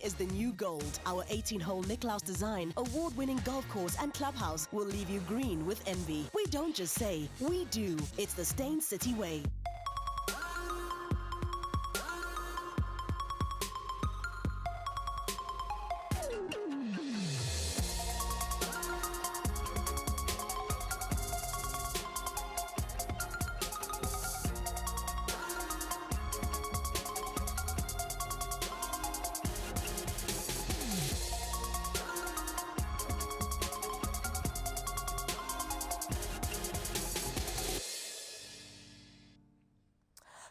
is the new gold. Our 18-hole Nicklaus design, award-winning golf course and clubhouse will leave you green with envy. We don't just say, we do. It's the Stain City way.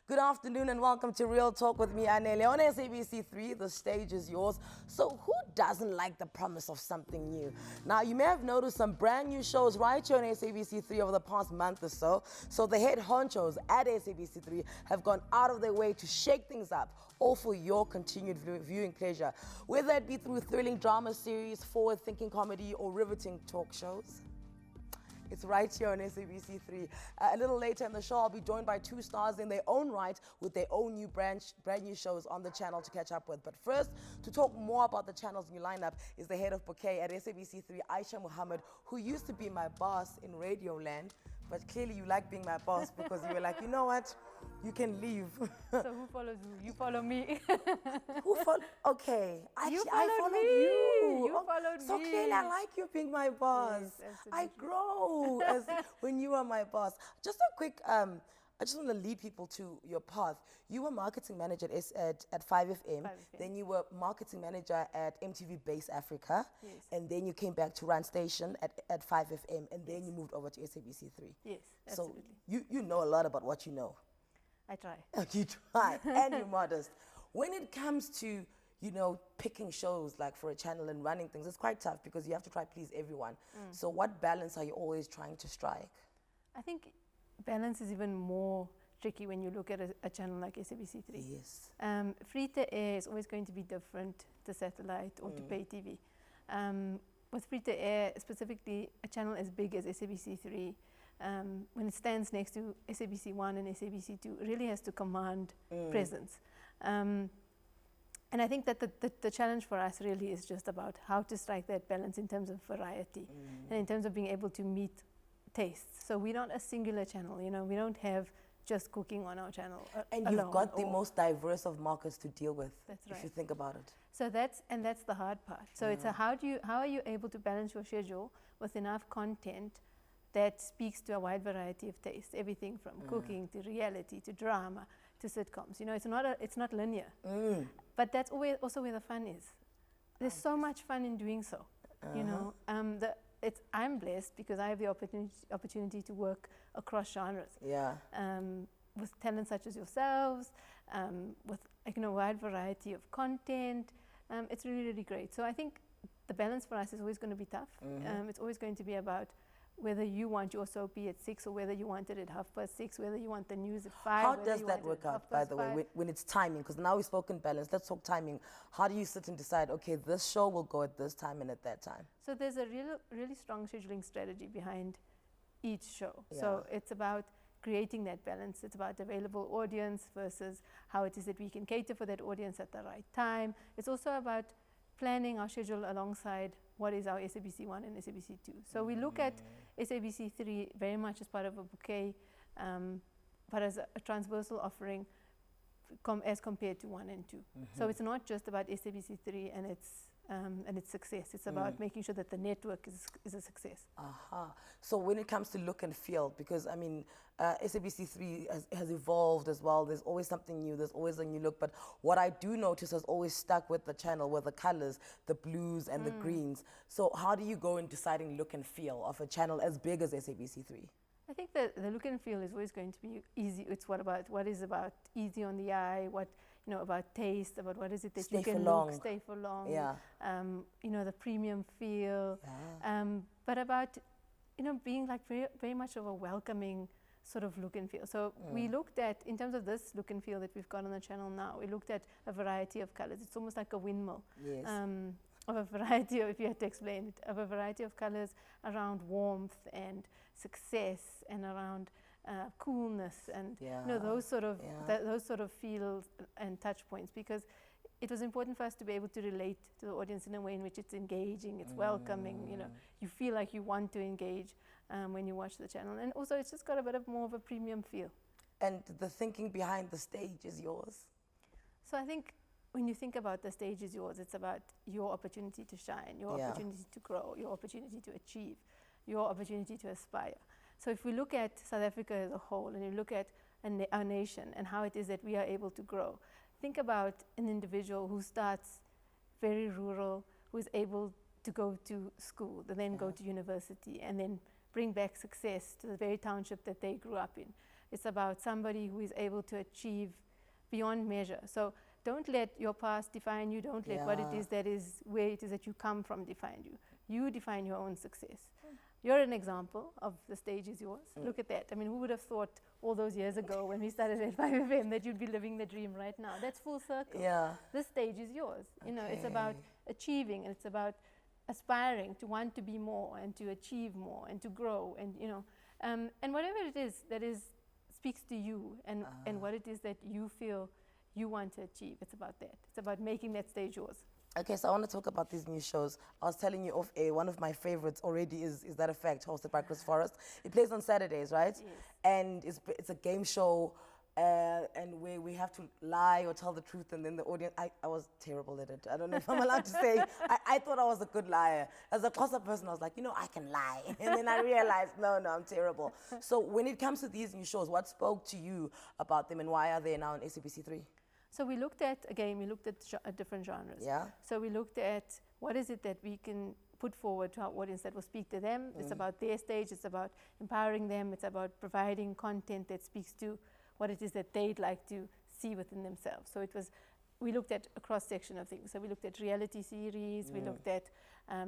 Good afternoon and welcome to Real Talk with me, Anele. On SABC 3, the stage is yours. So who doesn't like the promise of something new? Now, you may have noticed some brand new shows right here on SABC 3 over the past month or so. So the head honchos at SABC 3 have gone out of their way to shake things up, all for your continued viewing pleasure. Whether it be through thrilling drama series, forward-thinking comedy, or riveting talk shows. It's right here on SABC 3. A little later in the show, I'll be joined by two stars in their own right with their own new brand new shows on the channel to catch up with. But first, to talk more about the channel's new lineup is the head of bouquet at SABC 3, Aisha Mohammed, who used to be my boss in Radio Land. But clearly you like being my boss because you were like, you know what? You can leave. So who follows you? You follow me. Who followed? Okay. Actually, I followed me. you. You followed so me. Clearly I like you being my boss. Yes, I grow as when you are my boss. Just a quick, I just want to lead people to your path. You were marketing manager at 5FM. Then you were marketing manager at MTV Base Africa. Yes. And then you came back to Rand Station at 5FM. And then you moved over to SABC 3. Yes, absolutely. So you know a lot about what you know. I try. You try, and you're modest. When it comes to, you know, picking shows like for a channel and running things, it's quite tough because you have to try to please everyone. So what balance are you always trying to strike? I think balance is even more tricky when you look at a channel like SABC 3. Yes. Free to air is always going to be different to satellite or to pay TV. With free to air, specifically a channel as big as SABC 3, when it stands next to SABC 1 and SABC 2, it really has to command presence. And I think that the challenge for us really is just about how to strike that balance in terms of variety and in terms of being able to meet tastes. So we're not a singular channel, you know, we don't have just cooking on our channel And you've got the most diverse of markets to deal with, That's right. if you think about it. So that's the hard part. So it's how are you able to balance your schedule with enough content that speaks to a wide variety of tastes, everything from cooking to reality to drama to sitcoms. You know, it's not linear. But that's also where the fun is. There's so much fun in doing so. You know, I'm blessed because I have the opportunity to work across genres. Yeah. With talent such as yourselves, with a wide variety of content. It's really, really great. So I think the balance for us is always going to be tough. It's always going to be about whether you want your soapy at 6 or whether you want it at 6:30, whether you want the news at 5. How does that work out, by the way, when it's timing? Because now we've spoken balance, let's talk timing. How do you sit and decide, okay, this show will go at this time and at that time? So there's a really strong scheduling strategy behind each show. Yeah. So it's about creating that balance. It's about available audience versus how it is that we can cater for that audience at the right time. It's also about planning our schedule alongside what is our SABC 1 and SABC 2. So we look at SABC 3 very much as part of a bouquet, but as a transversal offering as compared to 1 and 2. So it's not just about SABC 3 and its success. It's about making sure that the network is a success. So when it comes to look and feel, because I mean, SABC 3 has evolved as well. There's always something new. There's always a new look. But what I do notice has always stuck with the channel were the colors, the blues and the greens. So how do you go in deciding look and feel of a channel as big as SABC 3? I think that the look and feel is always going to be easy. It's what is about easy on the eye, about taste, about what is it that you can stay for long. Yeah. The premium feel. Yeah. But about, being like very, very much of a welcoming sort of look and feel. So we looked at, in terms of this look and feel that we've got on the channel now, we looked at a variety of colors. It's almost like a windmill. Yes. Of a variety of, if you had to explain it, of a variety of colors around warmth and success and around coolness and those sort of feels and touch points, because it was important for us to be able to relate to the audience in a way in which it's engaging, it's welcoming, you know, you feel like you want to engage when you watch the channel. And also it's just got a bit of more of a premium feel. And the thinking behind the stage is yours? So I think when you think about the stage is yours, it's about your opportunity to shine, your opportunity to grow, your opportunity to achieve, your opportunity to aspire. So if we look at South Africa as a whole, and you look at our nation and how it is that we are able to grow, think about an individual who starts very rural, who is able to go to school, and then go to university, and then bring back success to the very township that they grew up in. It's about somebody who is able to achieve beyond measure. So don't let your past define you. Don't let what it is that is, where it is that you come from define you. You define your own success. You're an example of the stage is yours. Look at that. I mean, who would have thought all those years ago when we started at 5FM that you'd be living the dream right now? That's full circle. Yeah. This stage is yours. You know, it's about achieving, and it's about aspiring to want to be more and to achieve more and to grow, and you know, and whatever it is that is speaks to you, and what it is that you feel you want to achieve. It's about that. It's about making that stage yours. Okay, so I want to talk about these new shows. I was telling you off air, one of my favorites already is That Effect, hosted by Chris Forrest. It plays on Saturdays, right? Yes. And it's a game show, and where we have to lie or tell the truth, and then the audience, I was terrible at it. I don't know if I'm allowed to say. I thought I was a good liar. As a Xhosa person, I was like, you know, I can lie. And then I realized, no, I'm terrible. So when it comes to these new shows, what spoke to you about them, and why are they now on SABC3? So we looked at different genres. Yeah. So we looked at what is it that we can put forward to our audience that will speak to them. It's about their stage, it's about empowering them, it's about providing content that speaks to what it is that they'd like to see within themselves. So we looked at a cross-section of things. So we looked at reality series, we looked at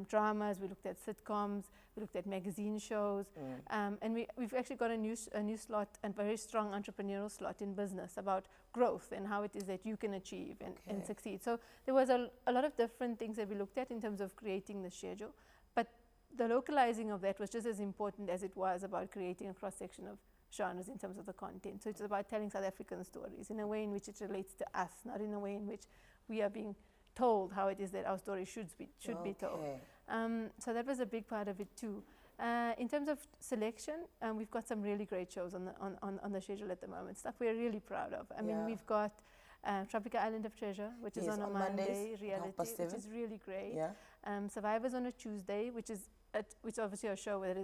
dramas, we looked at sitcoms, we looked at magazine shows, and we've actually got a new slot, and very strong entrepreneurial slot in business about growth and how it is that you can achieve and succeed. So there was a lot of different things that we looked at in terms of creating the schedule, but the localizing of that was just as important as it was about creating a cross-section of genres in terms of the content. So it's about telling South African stories in a way in which it relates to us, not in a way in which we are being told how it is that our story should be told. So that was a big part of it too. In terms of selection, we've got some really great shows on the schedule at the moment, stuff we're really proud of. I mean, we've got Tropical Island of Treasure, which is on a Monday, reality, which is really great. Survivors on a Tuesday, which is obviously a show where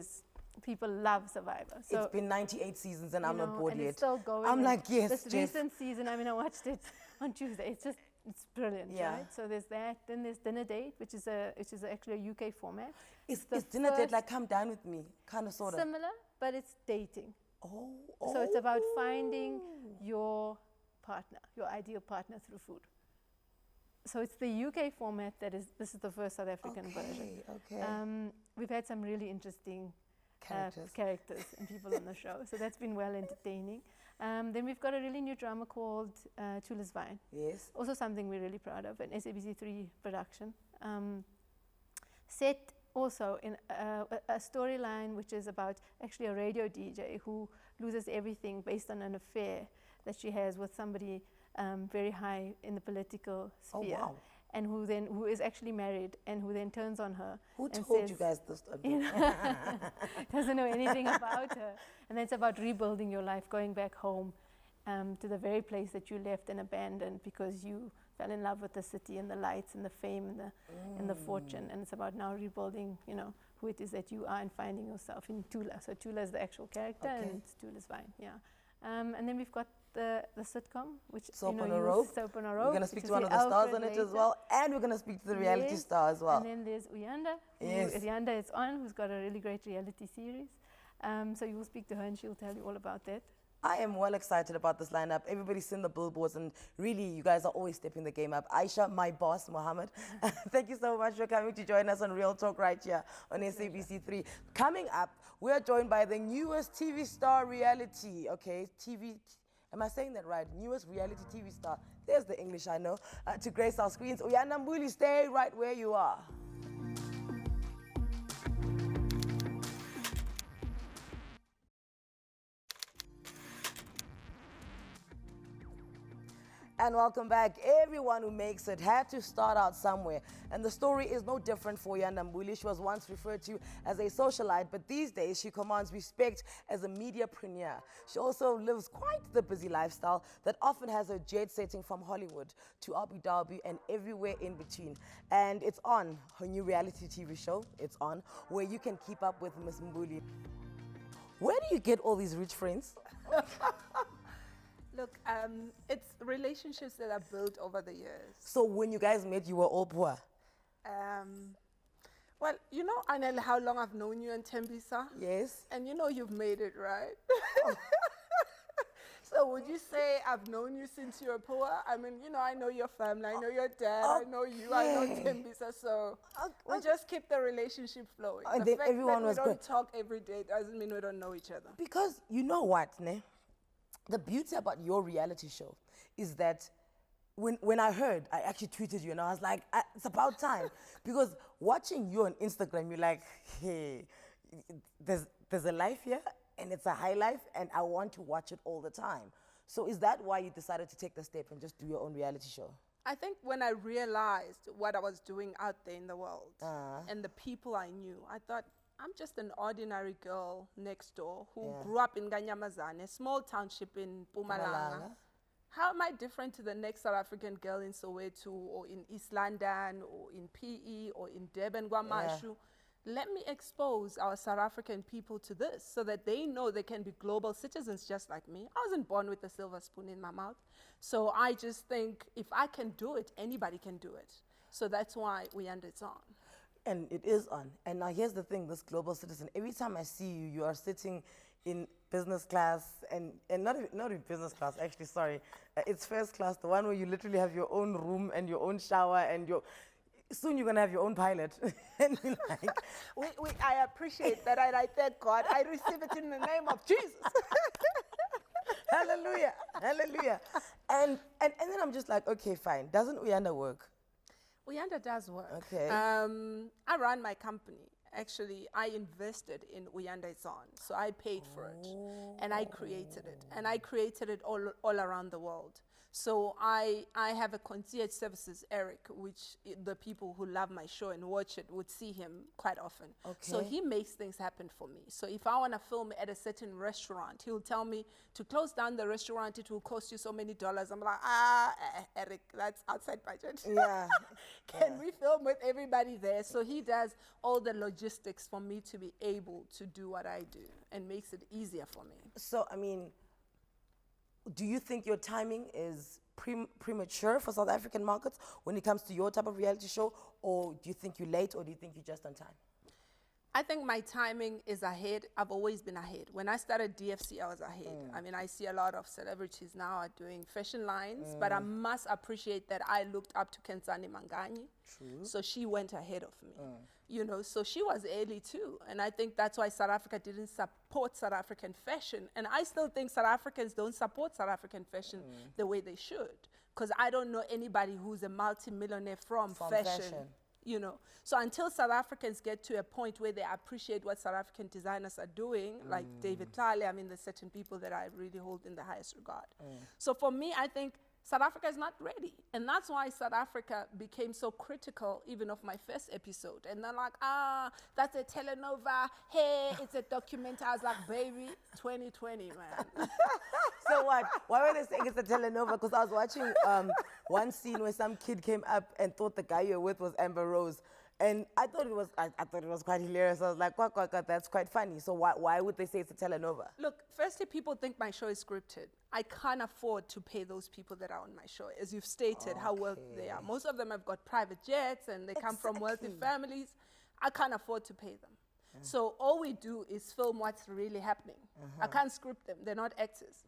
people love Survivor. So it's been 98 seasons and I'm not bored and yet. It's still going. I'm like, yes, This recent season, I mean, I watched it on Tuesday. It's brilliant, right? So there's that. Then there's Dinner Date, which is actually a UK format. Is Dinner Date like Come Dine With Me, kind of, sort of? Similar, but it's dating. Oh. So it's about finding your partner, your ideal partner through food. So it's the UK format this is the first South African version. Okay. We've had some really interesting characters and people on the show. So that's been well entertaining. Then we've got a really new drama called Chula's Vine. Yes. Also something we're really proud of, an SABC3 production. Set also in a storyline which is about actually a radio DJ who loses everything based on an affair that she has with somebody very high in the political sphere. Oh, wow. And who is actually married, and who then turns on her. Who told you guys this? Doesn't know anything about her. And then it's about rebuilding your life, going back home to the very place that you left and abandoned because you fell in love with the city and the lights and the fame and the fortune. And it's about now rebuilding, who it is that you are and finding yourself in Tula. So Tula is the actual character, and it's Tula's Vine. Yeah. And then we've got the sitcom, which Soap on a Rope. Soap on a Rope. We're going to speak to one of the stars on it as well, and we're going to speak to the reality star as well. And then there's Uyanda. Uyanda is on, who's got a really great reality series. So you will speak to her, and she'll tell you all about that. I am well excited about this lineup. Everybody's seen the billboards, and really, you guys are always stepping the game up. Aisha, my boss, Mohammed, thank you so much for coming to join us on Real Talk right here on SABC3. Coming up, we are joined by the newest TV star reality, am I saying that right? Newest reality TV star. There's the English I know. To grace our screens, Uyanda Mbuli, stay right where you are. And welcome back. Everyone who makes it had to start out somewhere. And the story is no different for Uyanda Mbuli. She was once referred to as a socialite, but these days she commands respect as a mediapreneur. She also lives quite the busy lifestyle that often has her jet setting from Hollywood to Abu Dhabi and everywhere in between. And it's on her new reality TV show, It's On, where you can keep up with Miss Mbuli. Where do you get all these rich friends? Look, it's relationships that are built over the years. So when you guys met, you were all poor? Well, you know, Anele, how long I've known you and Tembisa? Yes. And you know you've made it, right? So would you say I've known you since you were poor? I mean, you know, I know your family, I know your dad, I know you, I know Tembisa, so we just keep the relationship flowing. And the then fact everyone that was we good. don't talk every day doesn't mean we don't know each other. Because you know what, ne? The beauty about your reality show is that when I heard, I actually tweeted you and I was like, it's about time. Because watching you on Instagram, you're like, hey, there's a life here and it's a high life and I want to watch it all the time. So is that why you decided to take the step and just do your own reality show? I think when I realized what I was doing out there in the world and the people I knew, I thought, I'm just an ordinary girl next door who grew up in Ganyamazane, a small township in Mpumalanga. How am I different to the next South African girl in Soweto or in East London or in PE or in Durban, Guamashu? Let me expose our South African people to this so that they know they can be global citizens just like me. I wasn't born with a silver spoon in my mouth. So I just think if I can do it, anybody can do it. So that's why Uyanda it's on. And it is on. And now here's the thing, this global citizen, every time I see you, you are sitting in business class, and not in business class, actually, sorry. It's first class, the one where you literally have your own room and your own shower and soon you're gonna have your own pilot. And you're like, I appreciate that, and I thank God. I receive it in the name of Jesus. Hallelujah, hallelujah. And then I'm just like, okay, fine. Doesn't Uyanda work? Uyanda does work. Okay. I run my company. Actually, I invested in Uyanda It's On, so I paid for it, and I created it, and I created it all around the world. So I have a concierge services, Eric, which the people who love my show and watch it would see him quite often. Okay. So he makes things happen for me. So if I want to film at a certain restaurant, he'll tell me to close down the restaurant, it will cost you so many dollars. I'm like, Eric, that's outside budget. Yeah. Can we film with everybody there? So he does all the logistics for me to be able to do what I do and makes it easier for me. So, I mean, do you think your timing is premature for South African markets when it comes to your type of reality show? Or do you think you're late, or do you think you're just on time? I think my timing is ahead. I've always been ahead. When I started DFC, I was ahead. I mean, I see a lot of celebrities now are doing fashion lines, but I must appreciate that I looked up to Kenzani Manganyi. True. So she went ahead of me. You know, so she was early too. And I think that's why South Africa didn't support South African fashion. And I still think South Africans don't support South African fashion the way they should. Because I don't know anybody who's a multi-millionaire from fashion. You know, so until South Africans get to a point where they appreciate what South African designers are doing, like David Tlale, I mean, there's certain people that I really hold in the highest regard. So for me, I think South Africa is not ready. And that's why South Africa became so critical even of my first episode. And they're like, that's a telenova. Hey, it's a documentary. I was like, baby, 2020, man. So what? Why were they saying it's a telenova? Because I was watching one scene where some kid came up and thought the guy you're with was Amber Rose. And I thought it was quite hilarious. I was like, that's quite funny. So why would they say it's a telenova? Look, firstly, people think my show is scripted. I can't afford to pay those people that are on my show, as you've stated, how wealthy they are. Most of them have got private jets and they come from wealthy families. I can't afford to pay them. So all we do is film what's really happening. I can't script them. They're not actors.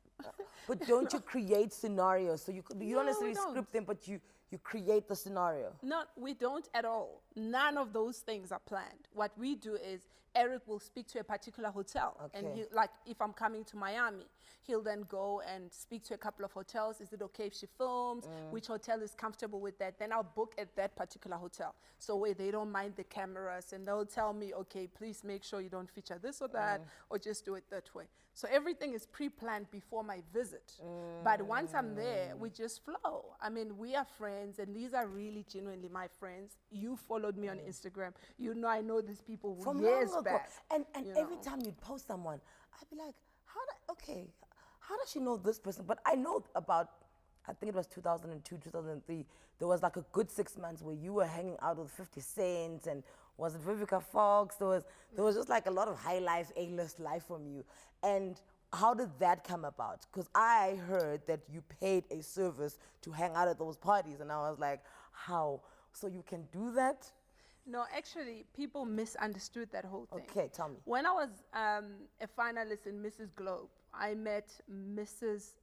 But don't you create scenarios? So you don't necessarily script them, but you you create the scenario. No, we don't at all. None of those things are planned. What we do is Eric will speak to a particular hotel. And Okay. like if I'm coming to Miami, he'll then go and speak to a couple of hotels. Is it okay if she films? Which hotel is comfortable with that? Then I'll book at that particular hotel. So where they don't mind the cameras and they'll tell me, okay, please make sure you don't feature this or that, or just do it that way. So everything is pre-planned before my visit. But once I'm there, we just flow. I mean, we are friends, and these are really genuinely my friends. You followed me on Instagram. You know I know these people From years long ago. back. And you every know. time you'd post someone, I'd be like, how does she know this person? But I know about, I think it was 2002, 2003, there was like a good 6 months where you were hanging out with 50 Cent and was it Vivica Fox? There was just like a lot of high life, A-list life from you. And how did that come about? Because I heard that you paid a service to hang out at those parties, and I was like, how? So you can do that? No, actually, people misunderstood that whole thing. Okay, tell me. When I was a finalist in Mrs. Globe, I met Mrs.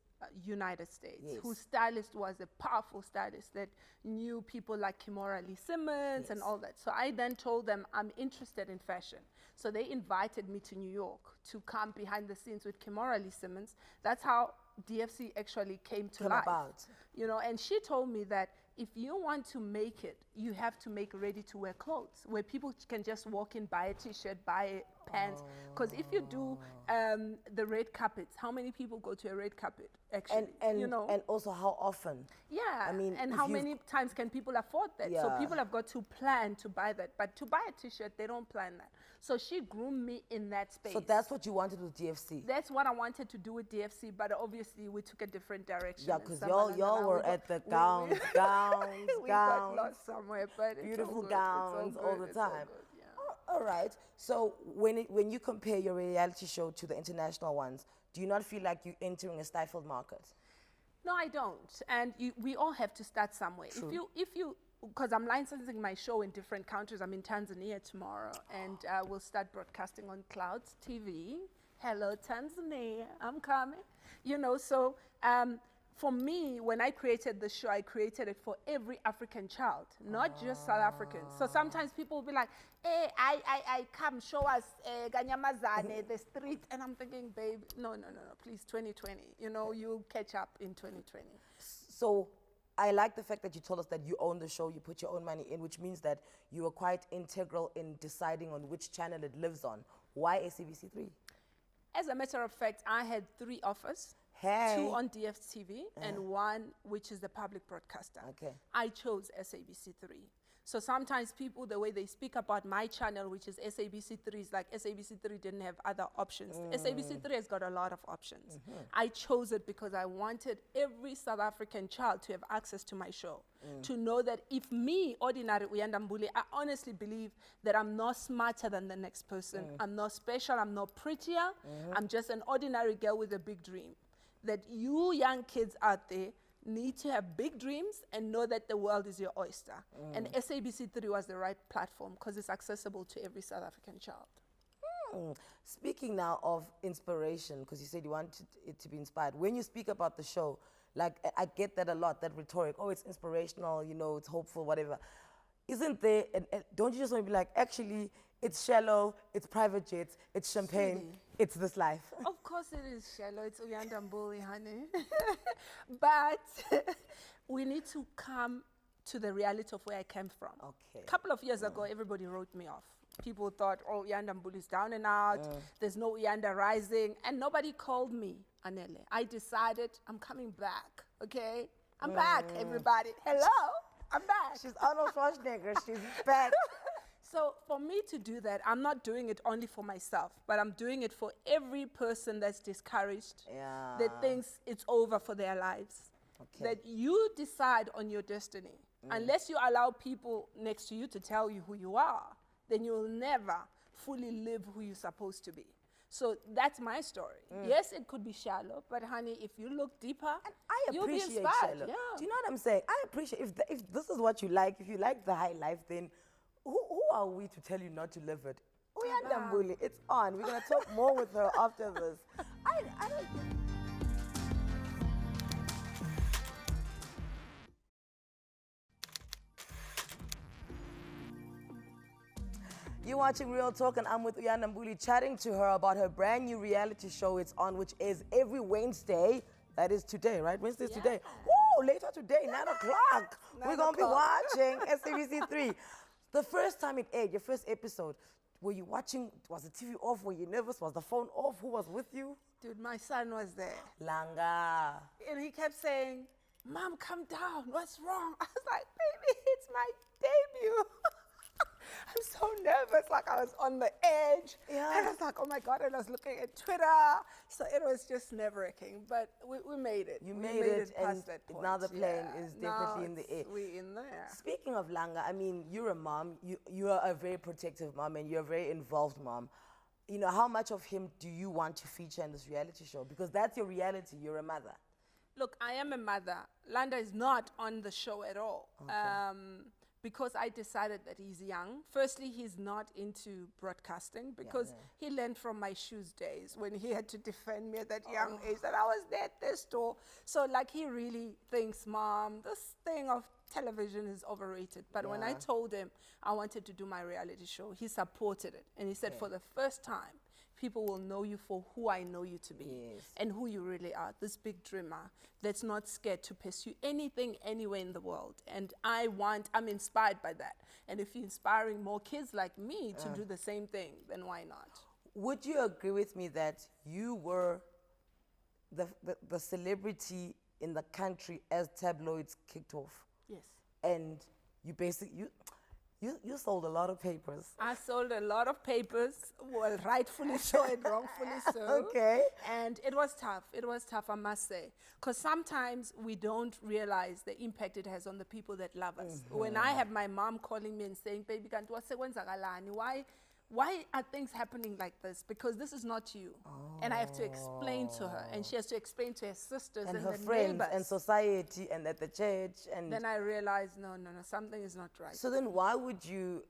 United States, Yes. whose stylist was a powerful stylist that knew people like Kimora Lee Simmons and all that. So I then told them I'm interested in fashion. So they invited me to New York to come behind the scenes with Kimora Lee Simmons. That's how DFC actually came to life. About. You know, and she told me that if you want to make it, you have to make ready-to-wear clothes where people can just walk in, buy a T-shirt, buy pants. Because if you do the red carpets, how many people go to a red carpet? Actually, And you know, and also how often? yeah. I mean, and if how you've- many times can people afford that? So Yeah. people have got to plan to buy that. But to buy a T-shirt, they don't plan that. So she groomed me in that space. So that's what you wanted with DFC? That's what I wanted to do with DFC, but obviously we took a different direction. Yeah, and because someone and y'all I, were we got- at the we- gowns, we got gowns, lost somewhere, but it's beautiful all good. gowns It's all the good. It's all time. good, yeah. All right. So when you compare your reality show to the international ones, do you not feel like you're entering a stifled market? No, I don't. And we all have to start somewhere. If you, because I'm licensing my show in different countries. I'm in Tanzania tomorrow, and we'll start broadcasting on Clouds TV. Hello, Tanzania, I'm coming. You know, so for me, when I created the show, I created it for every African child, not just South Africans. So sometimes people will be like, hey, I come show us Ganyamazane, the street. And I'm thinking, babe, no, please, 2020. You know, you'll catch up in 2020. So I like the fact that you told us that you own the show, you put your own money in, which means that you were quite integral in deciding on which channel it lives on. Why SABC3? As a matter of fact, I had 3 offers. Hey. 2 on DFTV and 1 which is the public broadcaster. Okay. I chose SABC3. So sometimes people, the way they speak about my channel, which is SABC3, is like SABC3 didn't have other options. SABC3 has got a lot of options. I chose it because I wanted every South African child to have access to my show. To know that if me, ordinary Uyanda Mbuli, I honestly believe that I'm not smarter than the next person. I'm not special, I'm not prettier. I'm just an ordinary girl with a big dream. That you young kids out there need to have big dreams and know that the world is your oyster. And SABC3 was the right platform because it's accessible to every South African child. Speaking now of inspiration, because you said you wanted it to be inspired. When you speak about the show, like I get that a lot, that rhetoric, oh, it's inspirational, you know, it's hopeful, whatever. Isn't there, and don't you just want to be like, actually, it's shallow, it's private jets, it's champagne, Sweetie. it's this life? Of course it is shallow, it's Uyanda Mbuli, honey. But we need to come to the reality of where I came from. Okay. A couple of years ago, everybody wrote me off. People thought, oh, Uyanda Mbuli is down and out, there's no Uyanda rising, and nobody called me, Anele. I decided I'm coming back, okay? I'm back, everybody. Hello, I'm back. She's Arnold Schwarzenegger, she's back. So for me to do that, I'm not doing it only for myself, but I'm doing it for every person that's discouraged, that thinks it's over for their lives. Okay. That you decide on your destiny. Unless you allow people next to you to tell you who you are, then you'll never fully live who you're supposed to be. So that's my story. Yes, it could be shallow, but honey, if you look deeper, I you'll be appreciate inspired. shallow. Yeah. Do you know what I'm saying? I appreciate, if this is what you like, if you like the high life, then who are we to tell you not to live it? Uyanda Mbuli, it's on. We're going to talk more with her after this. I don't think... You're watching Real Talk, and I'm with Uyanda Mbuli, chatting to her about her brand new reality show it's on, which is every Wednesday. That is today, right? Wednesday's today. Woo, later today, 9 o'clock. We're going to be watching SABC 3. The first time it aired, your first episode, were you watching, was the TV off? Were you nervous? Was the phone off? Who was with you? Dude, my son was there. Langa. And he kept saying, Mom, come down. What's wrong? I was like, baby, it's my debut. I'm so nervous, like I was on the edge. Yeah. And I was like, oh my God, and I was looking at Twitter. So it was just nerve-wracking, but we made it. You We made it, past and that point. now the plane Yeah. is definitely in the air. We in there. Speaking of Langa, I mean, you're a mom. You are a very protective mom, and you're a very involved mom. You know, how much of him do you want to feature in this reality show? Because that's your reality. You're a mother. Look, I am a mother. Landa is not on the show at all. Because I decided that he's young. Firstly, he's not into broadcasting because he learned from my shoes days when he had to defend me at that young age that I was there at this store. So like he really thinks, Mom, this thing of television is overrated. But when I told him I wanted to do my reality show, he supported it. And he said, for the first time, people will know you for who I know you to be and who you really are, this big dreamer that's not scared to pursue anything anywhere in the world. And I'm inspired by that. And if you're inspiring more kids like me to do the same thing, then why not? Would you agree with me that you were the celebrity in the country as tabloids kicked off? Yes. And you basically, you sold a lot of papers. I sold a lot of papers, well, rightfully so and wrongfully so. Okay. And it was tough. It was tough, I must say. Because sometimes we don't realize the impact it has on the people that love us. When I have my mom calling me and saying, baby, why are things happening like this? Because this is not you. And I have to explain to her. And she has to explain to her sisters and her the friends neighbors. and society and at the church. And then I realized, no, something is not right. so then why would you,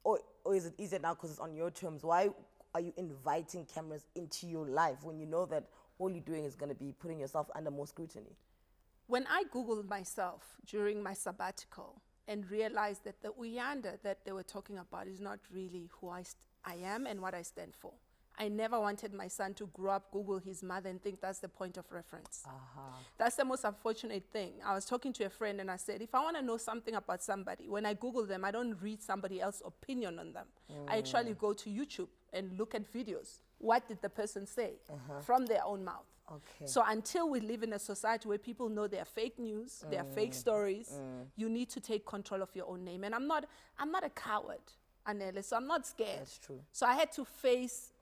or is it easier now because it's on your terms, why are you inviting cameras into your life when you know that all you're doing is going to be putting yourself under more scrutiny? When I Googled myself during my sabbatical and realized that the Uyanda that they were talking about is not really who I am and what I stand for. I never wanted my son to grow up, Google his mother and think that's the point of reference. That's the most unfortunate thing. I was talking to a friend and I said, if I want to know something about somebody, when I Google them, I don't read somebody else's opinion on them. I actually go to YouTube and look at videos. What did the person say from their own mouth? Okay. So until we live in a society where people know there are fake news, there are fake stories, you need to take control of your own name. And I'm not a coward, Anele, so I'm not scared. That's true. So I had to face,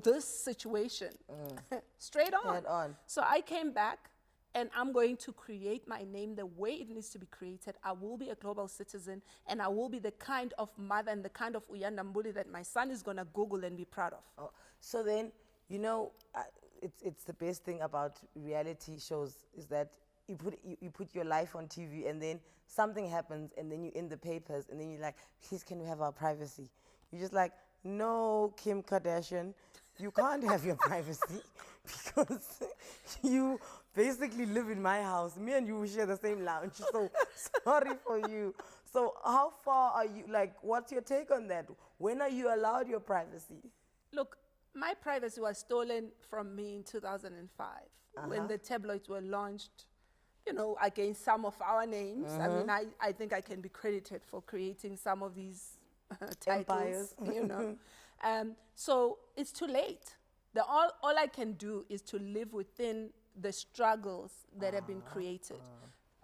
this situation straight on. Head on. So I came back and I'm going to create my name the way it needs to be created. I will be a global citizen and I will be the kind of mother and the kind of Uyanda Mbuli that my son is going to Google and be proud of. So then, it's the best thing about reality shows is that you put your life on TV and then something happens and then you're in the papers and then you're like, please, can we have our privacy? You're just like, no, Kim Kardashian, you can't have your privacy because you basically live in my house. Me and you share the same lounge, so sorry for you. So how far are you, what's your take on that? When are you allowed your privacy? Look, my privacy was stolen from me in 2005 when the tabloids were launched, against some of our names. I mean, I think I can be credited for creating some of these titles, So it's too late. All I can do is to live within the struggles that have been created.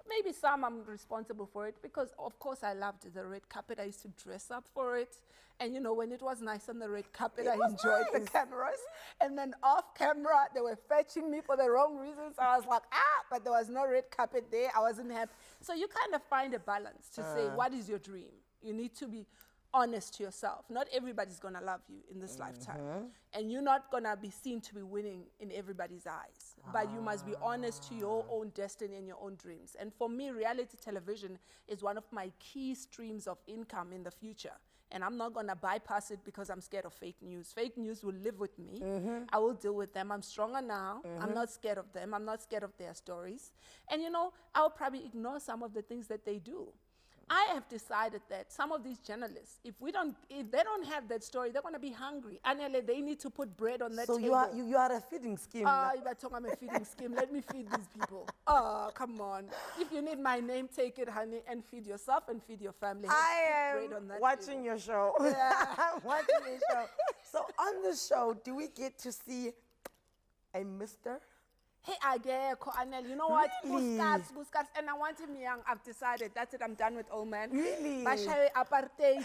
Maybe some I'm responsible for it because, of course, I loved the red carpet. I used to dress up for it. And, when it was nice on the red carpet, I enjoyed the cameras. And then off camera, they were fetching me for the wrong reasons. I was like, but there was no red carpet there. I wasn't happy. So you kind of find a balance to say, what is your dream? You need to be honest to yourself. Not everybody's going to love you in this lifetime. And you're not going to be seen to be winning in everybody's eyes. But you must be honest to your own destiny and your own dreams. And for me, reality television is one of my key streams of income in the future. And I'm not going to bypass it because I'm scared of fake news. Fake news will live with me. I will deal with them. I'm stronger now. I'm not scared of them. I'm not scared of their stories. And, I'll probably ignore some of the things that they do. I have decided that some of these journalists, if they don't have that story, they're gonna be hungry. Anele, they need to put bread on that So table. you are a feeding scheme. If I talk, I'm a feeding scheme. Let me feed these people. Oh, come on. If you need my name, take it, honey, and feed yourself and feed your family. I Put bread on am that watching table. your show. Yeah. I'm watching your show. So on the show, do we get to see a Mr.? Hey, Ageko, Anel, you know what? Really? Buscats, and I want him young. I've decided. That's it. I'm done with old man. Really? Bashawe apartheid,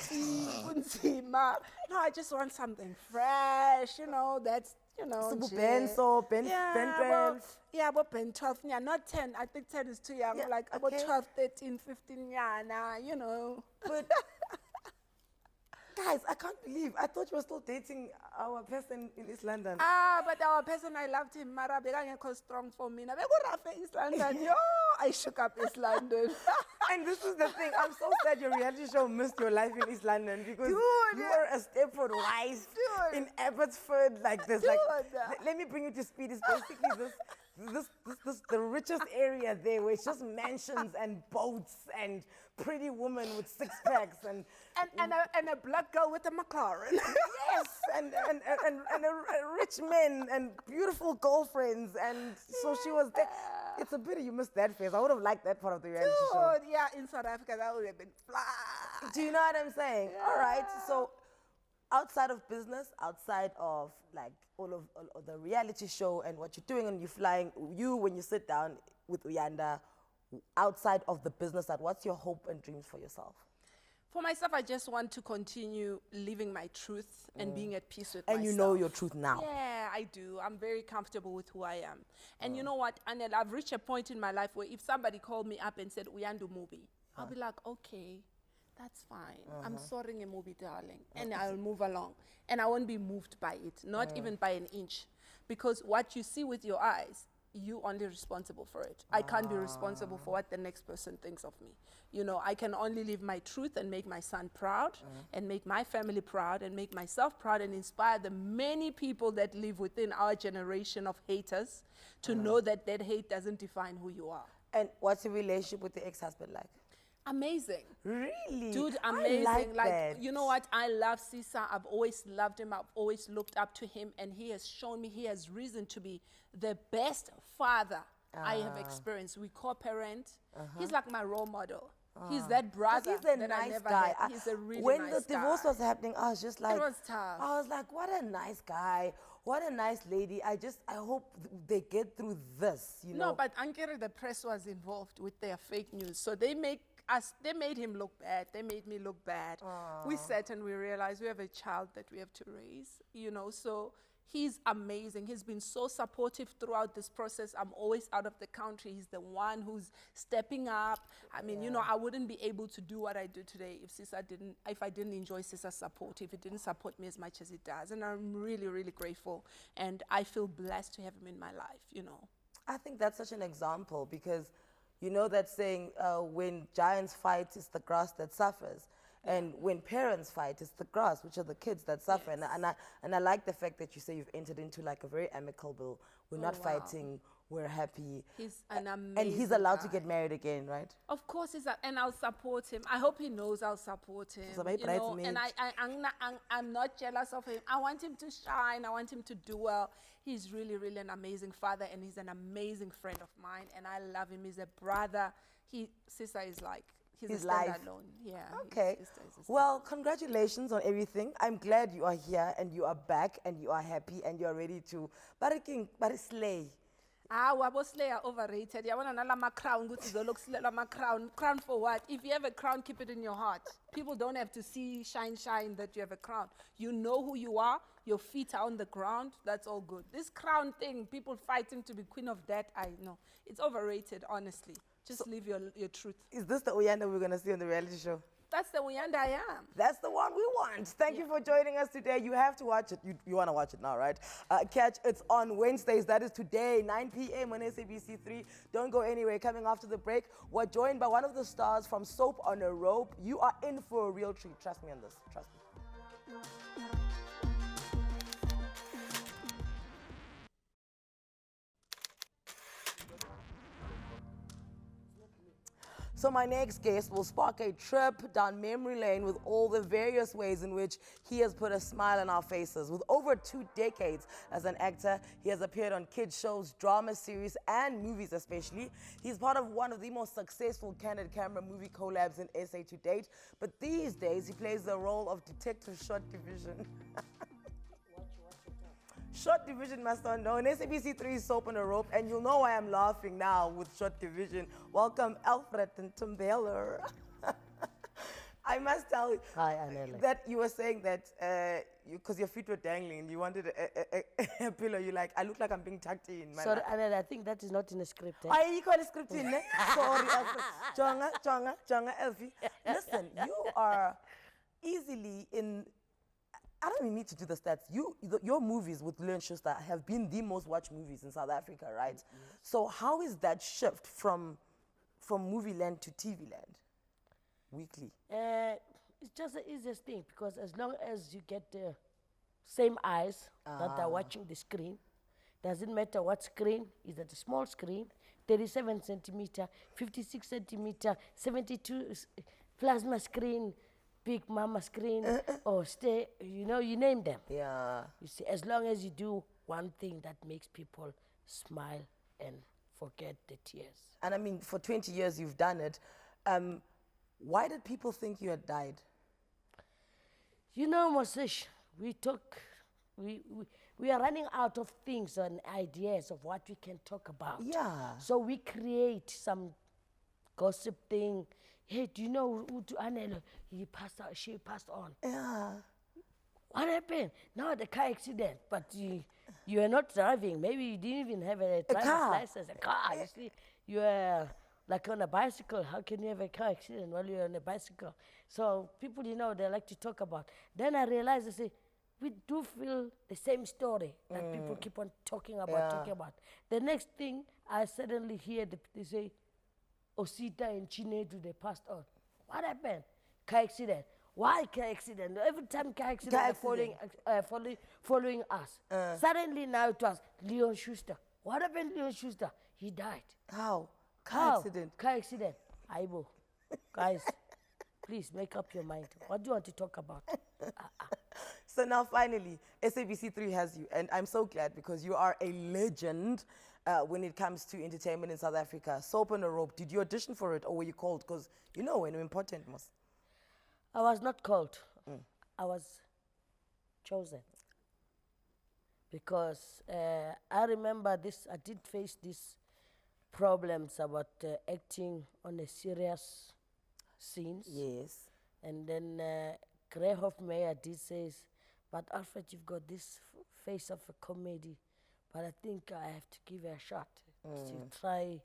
kunzima. No, I just want something fresh. You know, that's, you know. So nje. Ben 12. Yeah, but Ben 12. Yeah, not 10. I think 10 is too young. Yeah, Like about okay. 12, 13, 15. Yeah, nah, you know. But guys, I can't believe. I thought you were still dating our person in East London. But our person, I loved him. Mara bekangekho strong for me. Na bekurafe East London. Yo, I shook up East London. And this is the thing. I'm so sad your reality show missed your life in East London because Dude, you were a Stepford wife Dude. in Abbotsford. Like this. Dude. Let me bring you to speed. It's basically this the richest area there where it's just mansions and boats and pretty women with six packs and And a black girl with a McLaren. yes and a rich men and beautiful girlfriends, and so she was there. It's a pity you missed that phase. I would have liked that part of the reality show. Dude, yeah, in South Africa, that would have been fly. Do you know what I'm saying? All right. So outside of business, outside of like all of the reality show and what you're doing and you're flying, when you sit down with Uyanda, outside of the business side, what's your hope and dreams for yourself? For myself, I just want to continue living my truth and being at peace with myself. And you know your truth now. Yeah, I do. I'm very comfortable with who I am. And you know what, Anele, I've reached a point in my life where if somebody called me up and said, Uyanda Mbuli, I'll be like, okay, that's fine. I'm sorry, a movie, darling. And I'll move along. And I won't be moved by it, not even by an inch. Because what you see with your eyes, you only responsible for it. I can't be responsible for what the next person thinks of me. You know, I can only live my truth and make my son proud and make my family proud and make myself proud and inspire the many people that live within our generation of haters to know that that hate doesn't define who you are. And what's your relationship with the ex-husband like? Amazing. Really? Dude, I amazing. like that. You know what? I love Sisa. I've always loved him. I've always looked up to him. And he has shown me he has reason to be the best father I have experienced. We co-parent. He's like my role model. He's that brother He's a that I nice never guy. had. He's a really when nice the divorce guy. was happening, I was just like, was tough. I was like, what a nice guy. What a nice lady. I hope they get through this, you know. No, but Ankere, the press was involved with their fake news. So they made him look bad. They made me look bad. We sat and we realized we have a child that we have to raise, you know. So he's amazing. He's been so supportive throughout this process. I'm always out of the country. He's the one who's stepping up. I mean, you know, I wouldn't be able to do what I do today if I didn't enjoy Sisa's support, if it didn't support me as much as it does. And I'm really, really grateful. And I feel blessed to have him in my life, you know. I think that's such an example because you know that saying, when giants fight, it's the grass that suffers. And when parents fight, it's the grass, which are the kids that suffer. Yes. And I like the fact that you say you've entered into like a very amicable, we're not fighting, we're happy. He's an amazing And he's allowed to guy. get married again, right? Of course, and I'll support him. I hope he knows I'll support him. So my You know, bridesmaid. and I'm not jealous of him. I want him to shine. I want him to do well. He's really, really an amazing father, and he's an amazing friend of mine, and I love him. He's a brother. Sister is like, he's His a life. standalone. Yeah. Okay. his sister is a Well, congratulations on everything. I'm glad you are here and you are back and you are happy and you are ready to partaking, slay. Wabo Slayer overrated. You want another crown, go to the look crown. Crown for what? If you have a crown, keep it in your heart. People don't have to see shine that you have a crown. You know who you are. Your feet are on the ground. That's all good. This crown thing, people fighting to be queen of that, I know. It's overrated, honestly. Just live your truth. Is this the Uyanda we're going to see on the reality show? That's the Uyanda I am. That's the one we want. Thank you for joining us today. You have to watch it. You want to watch it now, right? Catch it's on Wednesdays. That is today, 9 p.m. on SABC 3. Don't go anywhere. Coming after the break, we're joined by one of the stars from Soap on a Rope. You are in for a real treat. Trust me on this. Trust me. So my next guest will spark a trip down memory lane with all the various ways in which he has put a smile on our faces. With over 2 decades as an actor, he has appeared on kids shows, drama series, and movies especially. He's part of one of the most successful candid camera movie collabs in SA to date. But these days, he plays the role of Detective Short Division. Short Division must not know. In SABC 3 Soap on a Rope, and you'll know why I'm laughing now with Short Division. Welcome, Alfred Ntombela. I must tell you Hi, Anele. that you were saying that because your feet were dangling, you wanted a pillow. You're like, I look like I'm being tucked in. Sorry, Anele, I think that is not in the script. Eh? Why you call it script in? Sorry, Alfred. Jonga, Elfie. Listen, you are easily in. I don't even need to do the stats. Your movies with Leon Schuster have been the most watched movies in South Africa, right? Yes. So how is that shift from movie land to TV land weekly? It's just the easiest thing because as long as you get the same eyes that are watching the screen, doesn't matter what screen, is it a small screen, 37 centimeter, 56 centimeter, 72 plasma screen, big mama screen, or stay, you know, you name them. Yeah. You see, as long as you do one thing that makes people smile and forget the tears. And I mean, for 20 years you've done it. Why did people think you had died? You know, Moses, we are running out of things and ideas of what we can talk about. Yeah. So we create some gossip thing. Hey, do you know who to Anele? He passed out, she passed on. Yeah. What happened? No, the car accident. But you are not driving. Maybe you didn't even have a driver's license, a car. You see, you are like on a bicycle. How can you have a car accident while you're on a bicycle? So people, you know, they like to talk about. Then I realized, I say, we do feel the same story that people keep on talking about. The next thing, I suddenly hear they say, Osita and Chinedu, they passed on. What happened? Car accident. Why car accident? Every time car accident are following us. Suddenly now it was Leon Schuster. What happened to Leon Schuster? He died. How? Car accident. Car accident. Aibo. Guys, please make up your mind. What do you want to talk about? So now finally, SABC 3 has you, and I'm so glad because you are a legend when it comes to entertainment in South Africa. Soap on a Rope, did you audition for it or were you called? Because you know when you're important, most. I was not called. I was chosen. Because I remember this, I did face these problems about acting on a serious scenes. Yes. And then Grey Hofmeyer did says, but Alfred, you've got this face of a comedy, but I think I have to give it a shot to try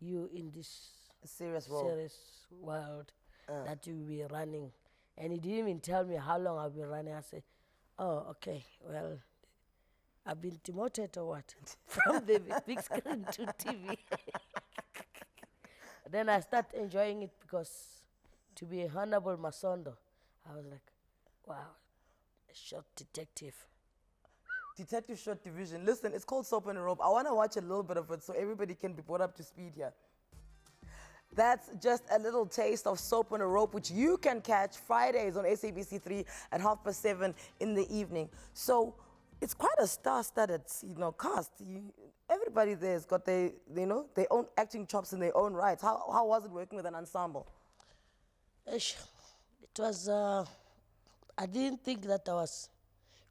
you in this serious world that you'll be running. And he didn't even tell me how long I'll be running. I said, oh, okay, well, I've been demoted or what? From the big screen to TV. Then I start enjoying it because to be a Honorable Masondo, I was like, wow, a short detective. Detective Short Division. Listen, it's called Soap on a Rope. I want to watch a little bit of it so everybody can be brought up to speed here. That's just a little taste of Soap on a Rope, which you can catch Fridays on SABC 3 at 7:30 in the evening. So it's quite a star-studded, cast. Everybody there has got their own acting chops in their own rights. How was it working with an ensemble? It was. I didn't think that I was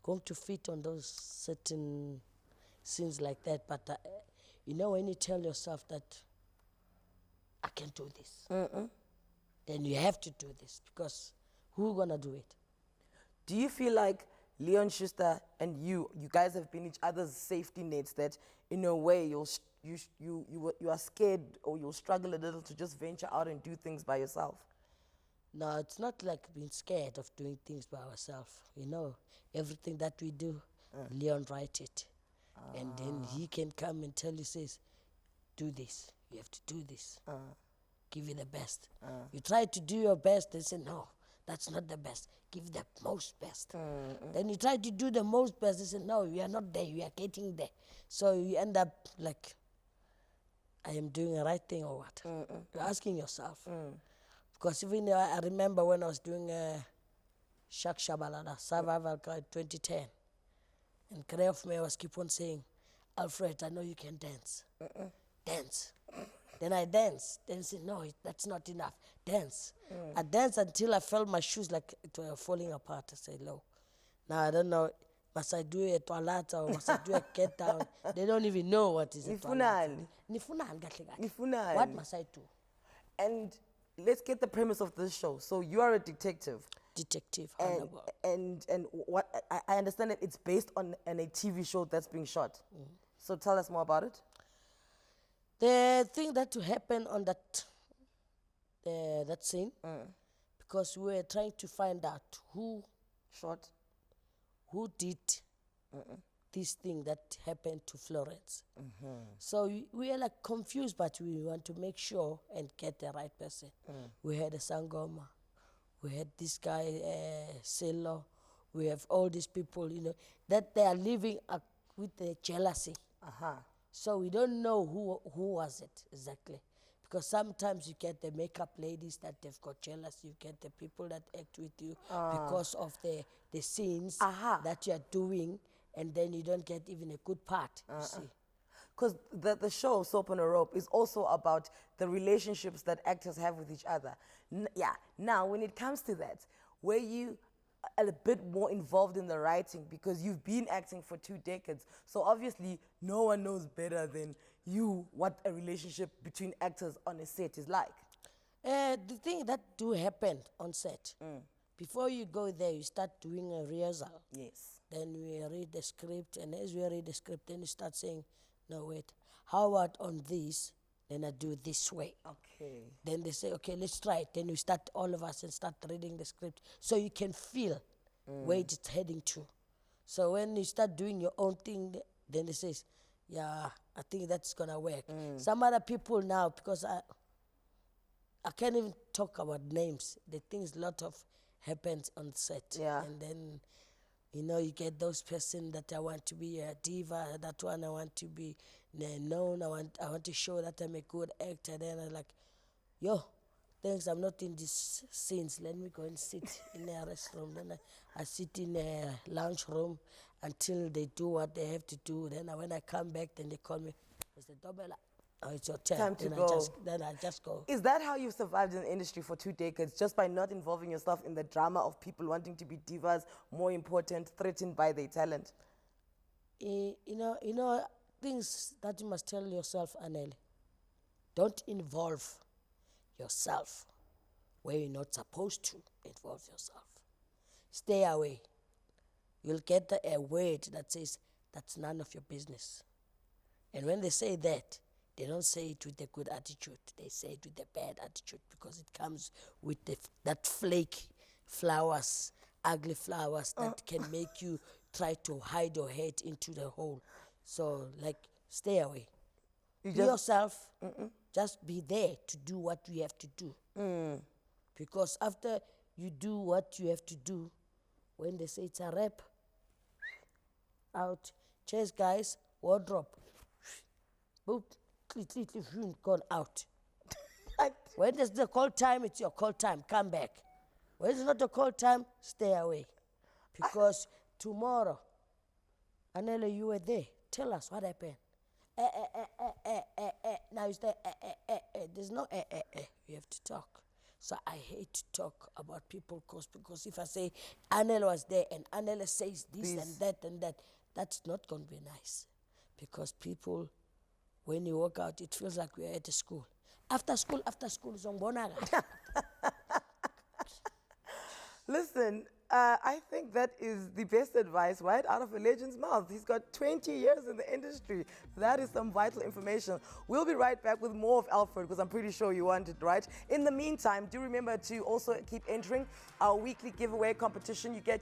going to fit on those certain scenes like that, but when you tell yourself that I can do this, then you have to do this because who's gonna do it? Do you feel like Leon Schuster and you guys have been each other's safety nets, that in a way you are scared or you'll struggle a little to just venture out and do things by yourself? No, it's not like being scared of doing things by ourselves. Everything that we do, Leon writes it. And then he can come and tell you, says, do this. You have to do this. Give it the best. You try to do your best, they say, no, that's not the best. Give the most best. Then you try to do the most best, they say, no, you are not there, you are getting there. So you end up like I am doing the right thing or what? You're asking yourself. Because even I remember when I was doing Shak Shabalala, Survival Guide 2010, and Kare of me was keep on saying, Alfred, I know you can dance. Dance. Then I dance. Then say, no, that's not enough. Dance. I danced until I felt my shoes like it were falling apart. I said, no. Now I don't know, must I do a toilet or must I do a get down? They don't even know what is a toilet. Nifunani. What must I do? And let's get the premise of this show. So you are a detective. Detective. And what I understand that it's based on a TV show that's being shot. So tell us more about it. The thing that to happen on that scene, because we were trying to find out who did this thing that happened to Florence. So we are like confused, but we want to make sure and get the right person. We had a Sangoma, we had this guy, Selo, we have all these people, you know, that they are living with the jealousy. So we don't know who was it exactly. Because sometimes you get the makeup ladies that they've got jealous, you get the people that act with you because of the scenes that you are doing, and then you don't get even a good part, you see. Because the show, Soap on a Rope, is also about the relationships that actors have with each other. Now, when it comes to that, were you a bit more involved in the writing because you've been acting for 2 decades? So obviously, no one knows better than you what a relationship between actors on a set is like. The thing that do happen on set, before you go there, you start doing a rehearsal. Yes. Then we read the script, and as we read the script, then you start saying, no, wait, how about on this? Then I do this way. Okay. Then they say, okay, let's try it. Then we start, all of us, and start reading the script so you can feel where it's heading to. So when you start doing your own thing, then they say, yeah, I think that's going to work. Some other people now, because I can't even talk about names. The things a lot of happens on set. Yeah. And then, you know, you get those person that I want to be a diva, that one I want to be known, I want to show that I'm a good actor. Then I'm like, yo, thanks, I'm not in these scenes. Let me go and sit in a restroom. Then I sit in a lounge room until they do what they have to do. Then when I come back, then they call me, Mr. Ntombela, oh, it's your turn. Time to then go. Then I just go. Is that how you survived in the industry for 2 decades, just by not involving yourself in the drama of people wanting to be divas, more important, threatened by their talent? You know, things that you must tell yourself, Anele. Don't involve yourself where you're not supposed to involve yourself. Stay away. You'll get a word that says, that's none of your business. And when they say that, they don't say it with a good attitude. They say it with a bad attitude because it comes with that flaky flowers, ugly flowers that can make you try to hide your head into the hole. So, like, stay away. Be yourself. Just be there to do what you have to do. Because after you do what you have to do, when they say it's a rap, out. Cheers, guys. Wardrobe. Boop. Gone out. When it's the call time, it's your call time. Come back. When it's not the call time, stay away. Because tomorrow, Anele, you were there. Tell us what happened. Now it's there. There's no You have to talk. So I hate to talk about people because if I say Anele was there and Anele says this and that, that's not going to be nice. Because people, when you walk out, it feels like we're at a school. After school, Zongbonaga. Listen, I think that is the best advice right out of a legend's mouth. He's got 20 years in the industry. That is some vital information. We'll be right back with more of Alfred because I'm pretty sure you want it, right? In the meantime, do remember to also keep entering our weekly giveaway competition. You get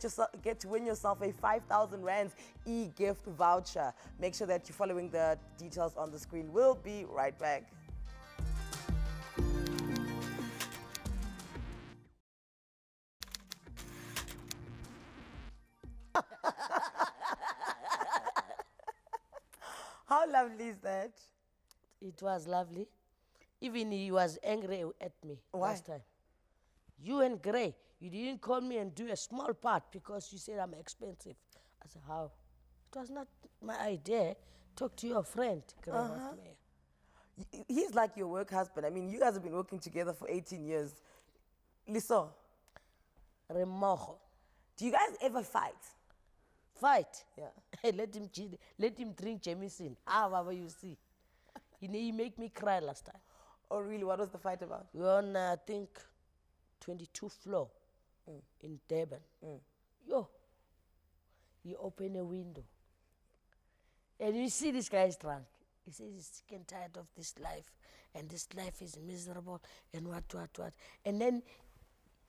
to win yourself a 5,000 rands e-gift voucher. Make sure that you're following the details on the screen. We'll be right back. How lovely is that? It was lovely. Even he was angry at me Why? last time. You and Gray, you didn't call me and do a small part because you said I'm expensive. I said, how? It was not my idea. Talk to your friend, Gray Hoffmeyer. He's like your work husband. I mean, you guys have been working together for 18 years. Liso, Remojo. do you guys ever fight? Fight? Yeah. Hey, let him cheat. Let him drink Jameson. Whatever you see. He make me cry last time. Oh, really? What was the fight about? We were on, I think, 22 floor in Durban. Yo, he opened a window. And you see this guy is drunk. He says he's sick and tired of this life. And this life is miserable. And what. And then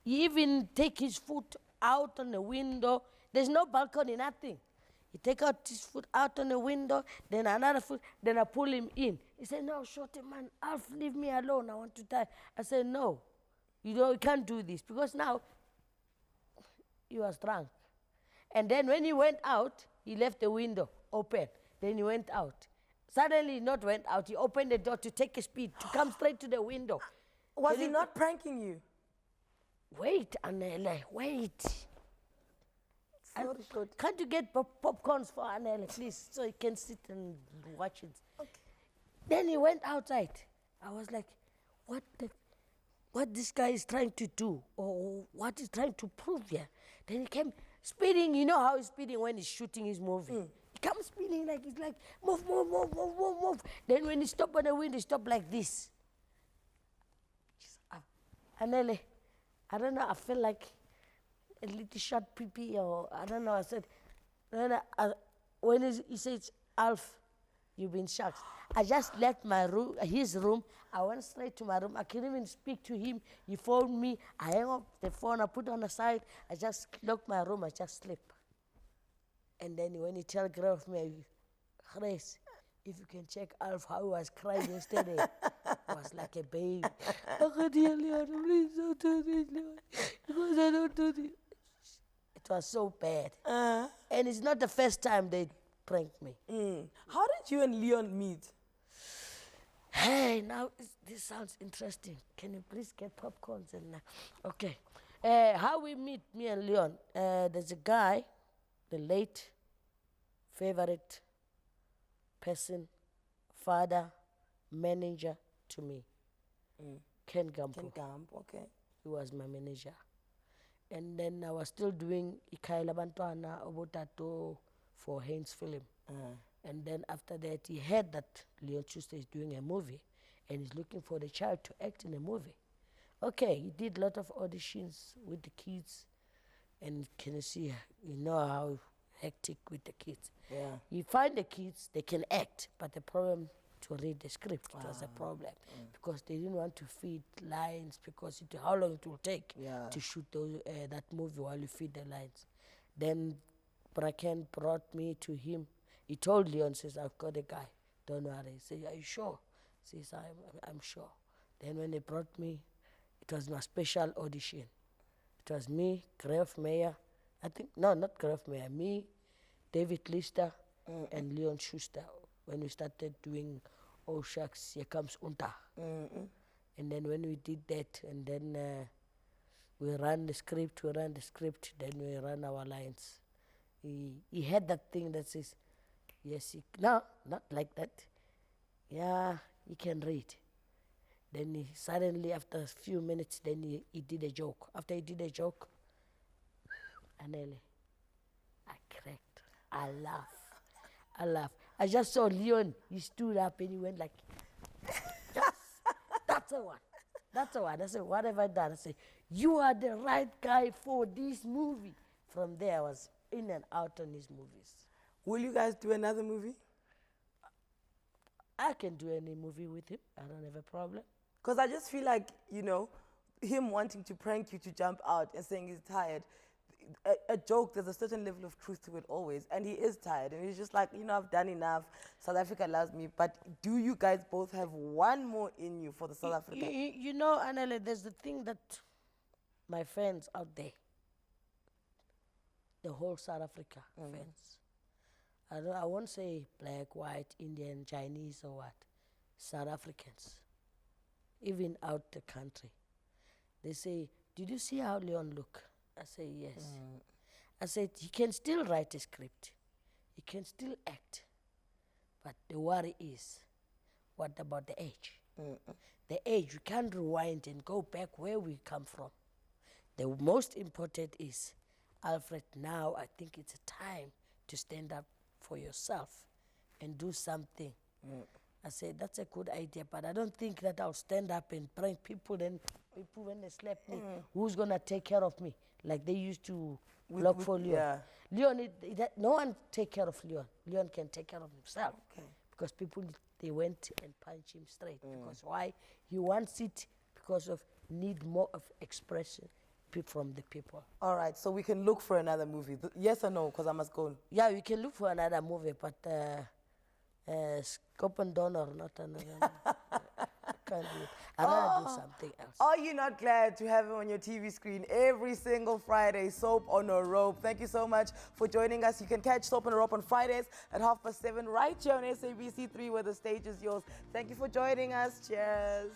he even take his foot out on the window. There's no balcony, nothing. He take out his foot out on the window, then another foot, then I pull him in. He said, no, shorty man, Alf, leave me alone. I want to die. I said, no, you can't do this. Because now he was drunk. And then when he went out, he left the window open. Then he went out. Suddenly he not went out. He opened the door to take a speed, to come straight to the window. Was he not pranking you? Wait, Anele, wait. Sorry, shorty. Can't you get popcorns for Anele, please, so he can sit and watch it? Okay. Then he went outside. I was like, what this guy is trying to do, or what he's trying to prove here. Then he came speeding. You know how he's speeding when he's shooting his movie. He comes speeding like, he's like, move. Then when he stopped on the window, he stopped like this. Anele, I don't know, I feel like a little short pee or I don't know. I said, when he says, Alf, you've been shocked. I just left my room, his room. I went straight to my room. I couldn't even speak to him. He phoned me. I hang up the phone. I put it on the side. I just locked my room. I just sleep. And then when he tell Graf me, Grace, if you can check Alf how he was crying yesterday, I was like a baby. I can't hear Leon, please don't do this, Leon. Because I don't do this. It was so bad. And it's not the first time they pranked me. How did you and Leon meet? Hey, now this sounds interesting. Can you please get popcorns and okay. How we meet, me and Leon? There's a guy, the late favorite person, father, manager to me, Ken Gampo. Ken Gamp, okay. He was my manager. And then I was still doing Ikaela Bantwana Obotato for Haynes Film. And then after that, he heard that Leon Schuster is doing a movie and he's looking for the child to act in a movie. Okay, he did a lot of auditions with the kids. And can you see, you know how hectic with the kids. Yeah. You find the kids, they can act, but the problem to read the script was a problem because they didn't want to feed lines because how long it will take to shoot those, that movie while you feed the lines. Then Bracken brought me to him. He told Leon, says, I've got a guy, don't worry. He said, are you sure? He says, I'm sure. Then when they brought me, it was my special audition. It was me, Graf Meyer, I think, no, not Graf Meyer, me, David Lister, and Leon Schuster, when we started doing Oh Shucks, Here Comes Unta. And then when we did that, and then we ran the script, then we ran our lines. He had that thing that says, yes, no, not like that. Yeah, he can read. Then he suddenly, after a few minutes, then he did a joke. After he did a joke, Anele, I cracked. I laugh. I just saw Leon. He stood up and he went like, yes, that's the one. I said, what have I done? I said, you are the right guy for this movie. From there, I was in and out on his movies. Will you guys do another movie? I can do any movie with him. I don't have a problem. Because I just feel like, you know, him wanting to prank you to jump out and saying he's tired, a joke, there's a certain level of truth to it always. And he is tired. And he's just like, you know, I've done enough. South Africa loves me. But do you guys both have one more in you for the South Africa? You know, Anele, there's the thing that my friends out there, the whole South Africa fans, I won't say black, white, Indian, Chinese or what. South Africans, even out the country. They say, did you see how Leon look? I say, yes. I said, he can still write a script. He can still act. But the worry is, what about the age? The age, we can't rewind and go back where we come from. The most important is, Alfred, now I think it's a time to stand up for yourself and do something. I said, that's a good idea, but I don't think that I'll stand up and prank people, and people when they slap me, who's gonna take care of me? Like they used to look for Leon. Yeah. Leon, no one take care of Leon. Leon can take care of himself. Okay. Because people, they went and punched him straight. Because why? He wants it because of need more of expression from the people. All right, so we can look for another movie. Yes or no? Because I must go. Yeah, we can look for another movie, but Scope and Donor, not another. Can't do it. I'd rather do something else. Are you not glad to have him on your TV screen every single Friday? Soap on a Rope. Thank you so much for joining us. You can catch Soap on a Rope on Fridays at 7:30 right here on SABC 3, where the stage is yours. Thank you for joining us. Cheers.